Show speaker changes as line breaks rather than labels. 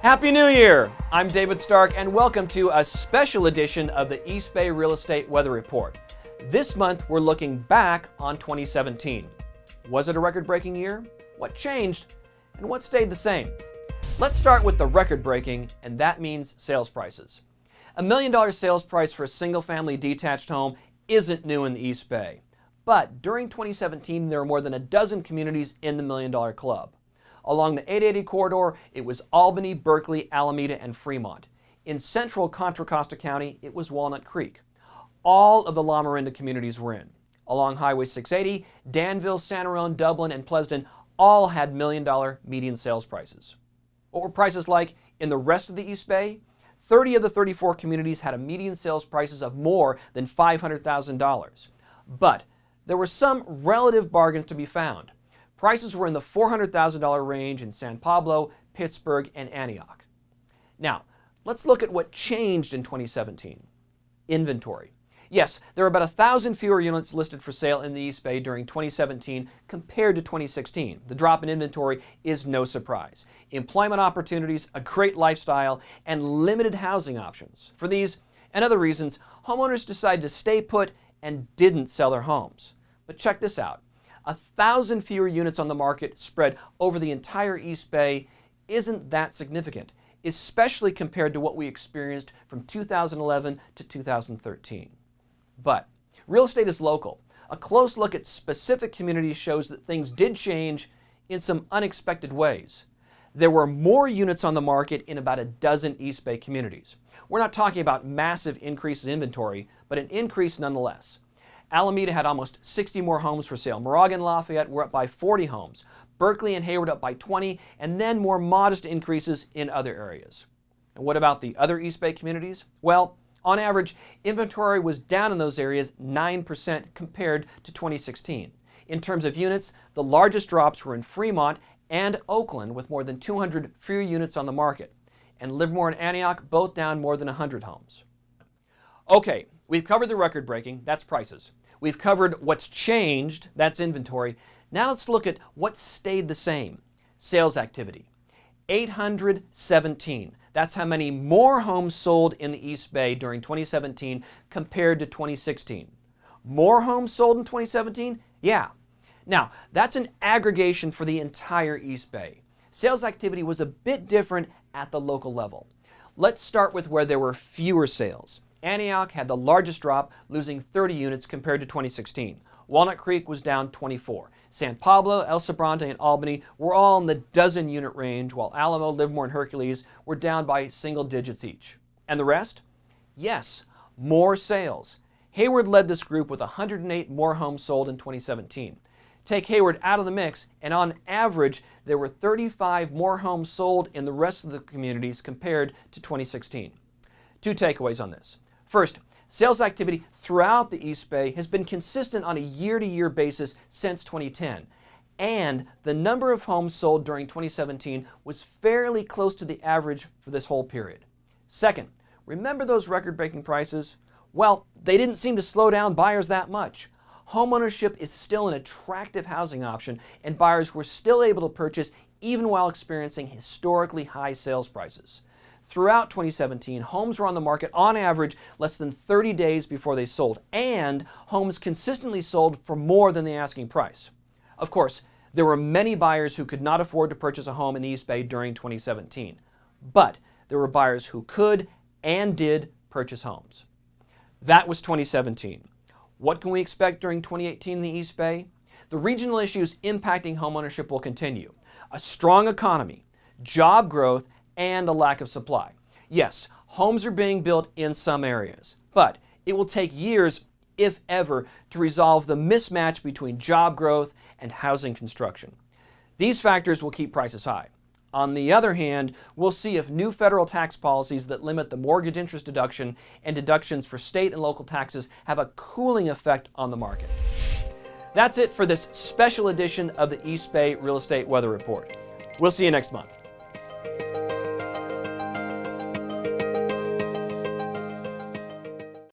Happy New Year! I'm David Stark and welcome to a special edition of the East Bay Real Estate Weather Report. This month we're looking back on 2017. Was it a record-breaking year? What changed? And what stayed the same? Let's start with the record-breaking, and that means sales prices. $1 million sales price for a single-family detached home isn't new in the East Bay. But during 2017, there were more than a dozen communities in the $1 Million Club. Along the 880 corridor, it was Albany, Berkeley, Alameda, and Fremont. In central Contra Costa County, it was Walnut Creek. All of the La Miranda communities were in. Along Highway 680, Danville, Santa Rosa, Dublin, and Pleasant all had $1 million median sales prices. What were prices like in the rest of the East Bay? 30 of the 34 communities had a median sales prices of more than $500,000. But there were some relative bargains to be found. Prices were in the $400,000 range in San Pablo, Pittsburgh, and Antioch. Now, let's look at what changed in 2017. Inventory. Yes, there were about 1,000 fewer units listed for sale in the East Bay during 2017 compared to 2016. The drop in inventory is no surprise. Employment opportunities, a great lifestyle, and limited housing options. For these and other reasons, homeowners decided to stay put and didn't sell their homes. But check this out. 1,000 fewer units on the market spread over the entire East Bay isn't that significant, especially compared to what we experienced from 2011 to 2013. But real estate is local. A close look at specific communities shows that things did change in some unexpected ways. There were more units on the market in about a dozen East Bay communities. We're not talking about massive increases in inventory, but an increase nonetheless. Alameda had almost 60 more homes for sale. Moraga and Lafayette were up by 40 homes. Berkeley and Hayward up by 20, and then more modest increases in other areas. And what about the other East Bay communities? Well, on average, inventory was down in those areas 9% compared to 2016. In terms of units, the largest drops were in Fremont and Oakland, with more than 200 fewer units on the market. And Livermore and Antioch both down more than 100 homes. Okay, we've covered the record-breaking, that's prices. We've covered what's changed, that's inventory. Now let's look at what stayed the same. Sales activity. 817. That's how many more homes sold in the East Bay during 2017 compared to 2016. More homes sold in 2017? Yeah. Now, that's an aggregation for the entire East Bay. Sales activity was a bit different at the local level. Let's start with where there were fewer sales. Antioch had the largest drop, losing 30 units compared to 2016. Walnut Creek was down 24. San Pablo, El Sobrante, and Albany were all in the dozen unit range, while Alamo, Livermore, and Hercules were down by single digits each. And the rest? Yes, more sales. Hayward led this group with 108 more homes sold in 2017. Take Hayward out of the mix, and on average, there were 35 more homes sold in the rest of the communities compared to 2016. Two takeaways on this. First, sales activity throughout the East Bay has been consistent on a year-to-year basis since 2010, and the number of homes sold during 2017 was fairly close to the average for this whole period. Second, remember those record-breaking prices? Well, they didn't seem to slow down buyers that much. Homeownership is still an attractive housing option, and buyers were still able to purchase even while experiencing historically high sales prices. Throughout 2017, homes were on the market on average less than 30 days before they sold, and homes consistently sold for more than the asking price. Of course, there were many buyers who could not afford to purchase a home in the East Bay during 2017, but there were buyers who could and did purchase homes. That was 2017. What can we expect during 2018 in the East Bay? The regional issues impacting homeownership will continue. A strong economy, job growth, and a lack of supply. Yes, homes are being built in some areas, but it will take years, if ever, to resolve the mismatch between job growth and housing construction. These factors will keep prices high. On the other hand, we'll see if new federal tax policies that limit the mortgage interest deduction and deductions for state and local taxes have a cooling effect on the market. That's it for this special edition of the East Bay Real Estate Weather Report. We'll see you next month.